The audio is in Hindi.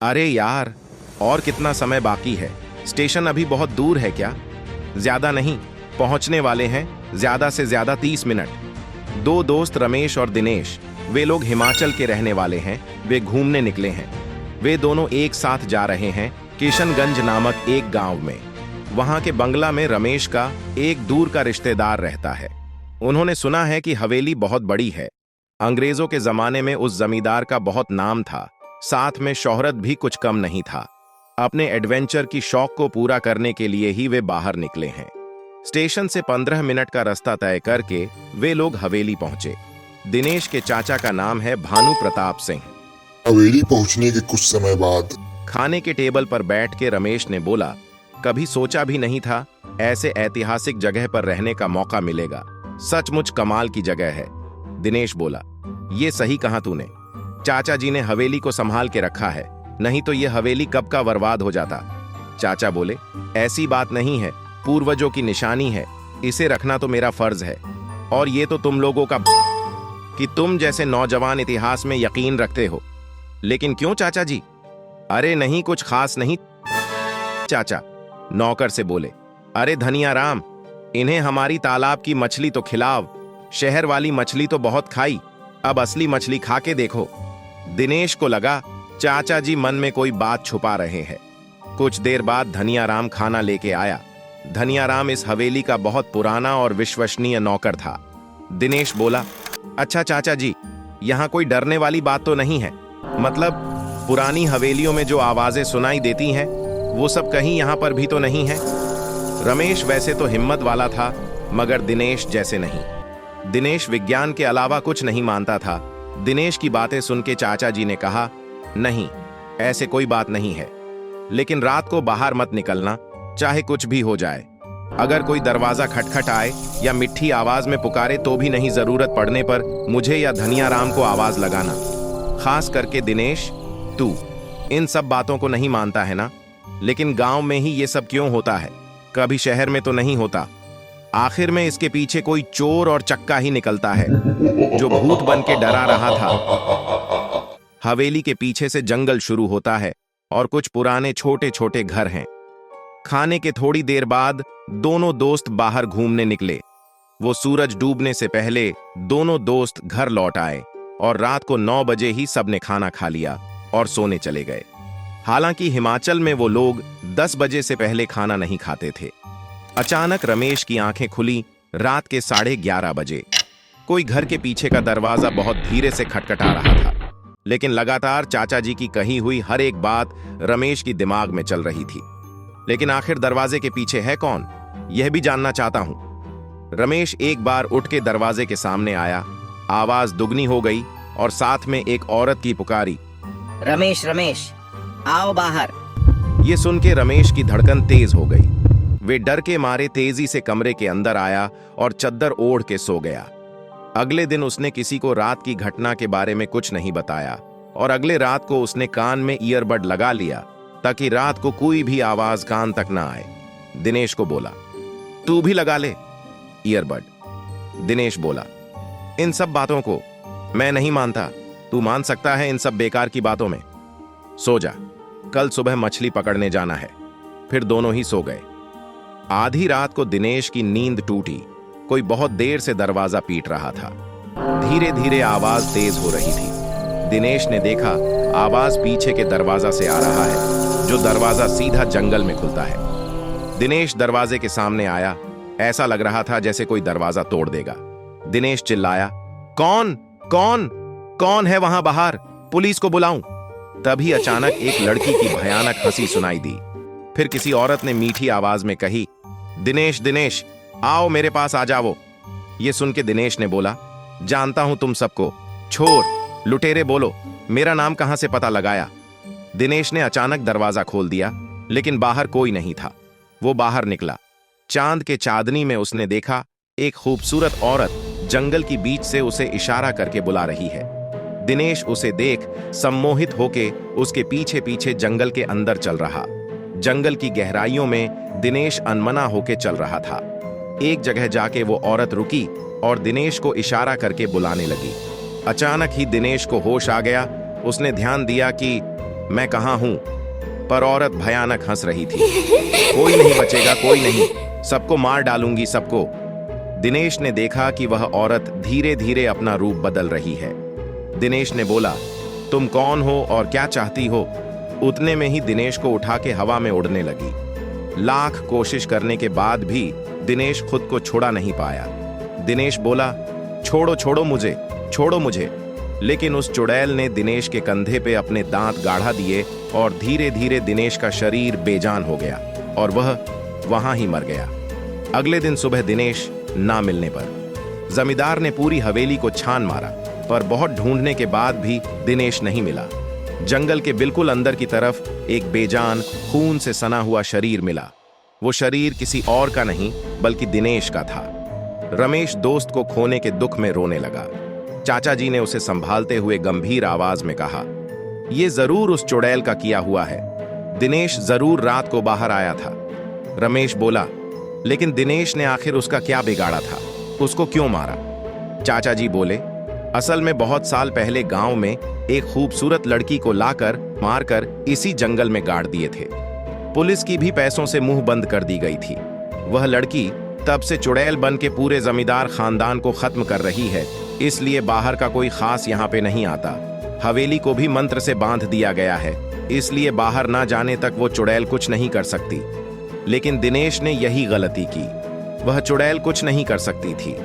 अरे यार, और कितना समय बाकी है? स्टेशन अभी बहुत दूर है क्या? ज्यादा नहीं, पहुंचने वाले हैं, ज्यादा से ज्यादा 30 मिनट। दो दोस्त रमेश और दिनेश, वे लोग हिमाचल के रहने वाले हैं। वे घूमने निकले हैं। वे दोनों एक साथ जा रहे हैं किशनगंज नामक एक गांव में। वहां के बंगला में रमेश का एक दूर का रिश्तेदार रहता है। उन्होंने सुना है कि हवेली बहुत बड़ी है। अंग्रेजों के जमाने में उस जमींदार का बहुत नाम था, साथ में शोहरत भी कुछ कम नहीं था। अपने एडवेंचर की शौक को पूरा करने के लिए ही वे बाहर निकले हैं। स्टेशन से 15 मिनट का रास्ता तय करके वे लोग हवेली पहुंचे। दिनेश के चाचा का नाम है भानु प्रताप सिंह। हवेली पहुंचने के कुछ समय बाद खाने के टेबल पर बैठ के रमेश ने बोला, कभी सोचा भी नहीं था ऐसे ऐतिहासिक जगह पर रहने का मौका मिलेगा। सचमुच कमाल की जगह है। दिनेश बोला, ये सही कहा तूने। चाचा जी ने हवेली को संभाल के रखा है, नहीं तो ये हवेली कब का बर्बाद हो जाता। चाचा बोले, ऐसी बात नहीं है, पूर्वजों की निशानी है, इसे रखना तो मेरा फर्ज है। और ये तो तुम लोगों का कि तुम जैसे नौजवान इतिहास में यकीन रखते हो। लेकिन क्यों चाचा जी? अरे नहीं, कुछ खास नहीं। चाचा नौकर से बोले, अरे धनिया राम, इन्हें हमारी तालाब की मछली तो खिलाव। शहर वाली मछली तो बहुत खाई, अब असली मछली खा के देखो। दिनेश को लगा चाचा जी मन में कोई बात छुपा रहे हैं। कुछ देर बाद धनिया राम खाना लेके आया। धनिया राम इस हवेली का बहुत पुराना और विश्वसनीय नौकर था। दिनेश बोला, अच्छा चाचा जी, यहाँ कोई डरने वाली बात तो नहीं है? मतलब पुरानी हवेलियों में जो आवाजें सुनाई देती हैं, वो सब कहीं यहाँ पर भी तो नहीं है? रमेश वैसे तो हिम्मत वाला था, मगर दिनेश जैसे नहीं। दिनेश विज्ञान के अलावा कुछ नहीं मानता था। दिनेश की बातें सुन के चाचा जी ने कहा, नहीं, ऐसे कोई बात नहीं है, लेकिन रात को बाहर मत निकलना, चाहे कुछ भी हो जाए। अगर कोई दरवाजा खटखट आए या मिठी आवाज में पुकारे तो भी नहीं, जरूरत पड़ने पर मुझे या धनिया राम को आवाज लगाना। खास करके दिनेश, तू इन सब बातों को नहीं मानता है ना? लेकिन गांव में ही ये सब क्यों होता है, कभी शहर में तो नहीं होता। आखिर में इसके पीछे कोई चोर और चक्का ही निकलता है, जो भूत बन के डरा रहा था। हवेली के पीछे से जंगल शुरू होता है और कुछ पुराने छोटे छोटे घर हैं। खाने के थोड़ी देर बाद दोनों दोस्त बाहर घूमने निकले। वो सूरज डूबने से पहले दोनों दोस्त घर लौट आए और रात को 9 बजे ही सबने खाना खा लिया और सोने चले गए। हालांकि हिमाचल में वो लोग 10 बजे से पहले खाना नहीं खाते थे। अचानक रमेश की आंखें खुली रात के 11:30 बजे। कोई घर के पीछे का दरवाजा बहुत धीरे से खटखटा रहा था, लेकिन लगातार चाचा जी की कही हुई हर एक बात रमेश की दिमाग में चल रही थी। लेकिन आखिर दरवाजे के पीछे है कौन, यह भी जानना चाहता हूं। रमेश एक बार उठ के दरवाजे के सामने आया। आवाज दुगनी हो गई और साथ में एक औरत की पुकारी, रमेश रमेश, आओ बाहर। ये सुन के रमेश की धड़कन तेज हो गई। वे डर के मारे तेजी से कमरे के अंदर आया और चद्दर ओढ़ के सो गया। अगले दिन उसने किसी को रात की घटना के बारे में कुछ नहीं बताया और अगले रात को उसने कान में ईयरबड लगा लिया ताकि रात को कोई भी आवाज कान तक ना आए। दिनेश को बोला, तू भी लगा ले ईयरबड। दिनेश बोला, इन सब बातों को मैं नहीं मानता, तू मान सकता है इन सब बेकार की बातों में। सो जा, कल सुबह मछली पकड़ने जाना है। फिर दोनों ही सो गए। आधी रात को दिनेश की नींद टूटी। कोई बहुत देर से दरवाजा पीट रहा था। धीरे धीरे आवाज तेज हो रही थी। दिनेश ने देखा आवाज पीछे के दरवाजा से आ रहा है, जो दरवाजा सीधा जंगल में खुलता है। दिनेश दरवाजे के सामने आया। ऐसा लग रहा था जैसे कोई दरवाजा तोड़ देगा। दिनेश चिल्लाया, कौन कौन कौन है वहां बाहर? पुलिस को बुलाऊं? तभी अचानक एक लड़की की भयानक हंसी सुनाई दी। फिर किसी औरत ने मीठी आवाज में कही, दिनेश दिनेश, आओ मेरे पास आ जाओ। ये सुन के दिनेश ने बोला, जानता हूं तुम सबको, छोर लुटेरे, बोलो मेरा नाम कहां से पता लगाया? दिनेश ने अचानक दरवाजा खोल दिया, लेकिन बाहर कोई नहीं था। वो बाहर निकला। चांद के चांदनी में उसने देखा एक खूबसूरत औरत जंगल की बीच से उसे इशारा करके बुला रही है। दिनेश उसे देख सम्मोहित होके उसके पीछे पीछे जंगल के अंदर चल रहा। जंगल की गहराइयों में दिनेश अनमना होके चल रहा था। एक जगह जाके वो औरत रुकी और दिनेश को इशारा करके बुलाने लगी। अचानक ही दिनेश को होश आ गया। उसने ध्यान दिया कि मैं कहाँ हूं? पर औरत भयानक हंस रही थी। कोई नहीं बचेगा, कोई नहीं, सबको मार डालूंगी, सबको। दिनेश ने देखा कि वह औरत धीरे धीरे अपना रूप बदल रही है। दिनेश ने बोला, तुम कौन हो और क्या चाहती हो? उतने में ही दिनेश को उठा के हवा में उड़ने लगी। लाख कोशिश करने के बाद भी दिनेश खुद को छोड़ा नहीं पाया। दिनेश बोला, छोड़ो छोड़ो मुझे, छोड़ो मुझे। लेकिन उस चुड़ैल ने दिनेश के कंधे पे अपने दांत गाढ़ा दिए और धीरे धीरे दिनेश का शरीर बेजान हो गया और वह वहां ही मर गया। अगले दिन सुबह दिनेश ना मिलने पर जमींदार ने पूरी हवेली को छान मारा, पर बहुत ढूंढने के बाद भी दिनेश नहीं मिला। जंगल के बिल्कुल अंदर की तरफ एक बेजान खून से सना हुआ शरीर मिला। वो शरीर किसी और का नहीं बल्कि दिनेश का था। रमेश दोस्त को खोने के दुख में रोने लगा। चाचा जी ने उसे संभालते हुए गंभीर आवाज में कहा, यह जरूर उस चुड़ैल का किया हुआ है। दिनेश जरूर रात को बाहर आया था। रमेश बोला, लेकिन दिनेश ने आखिर उसका क्या बिगाड़ा था? उसको क्यों मारा? चाचा जी बोले, असल में बहुत साल पहले गांव में एक खूबसूरत लड़की को लाकर मारकर इसी जंगल में गाड़ दिए थे। पुलिस की भी पैसों से मुंह बंद कर दी गई थी। वह लड़की तब से चुड़ैल बन के पूरे जमींदार खानदान को खत्म कर रही है, इसलिए बाहर का कोई खास यहाँ पे नहीं आता। हवेली को भी मंत्र से बांध दिया गया है, इसलिए बाहर ना जाने तक वो चुड़ैल कुछ नहीं कर सकती। लेकिन दिनेश ने यही गलती की। वह चुड़ैल कुछ नहीं कर सकती थी।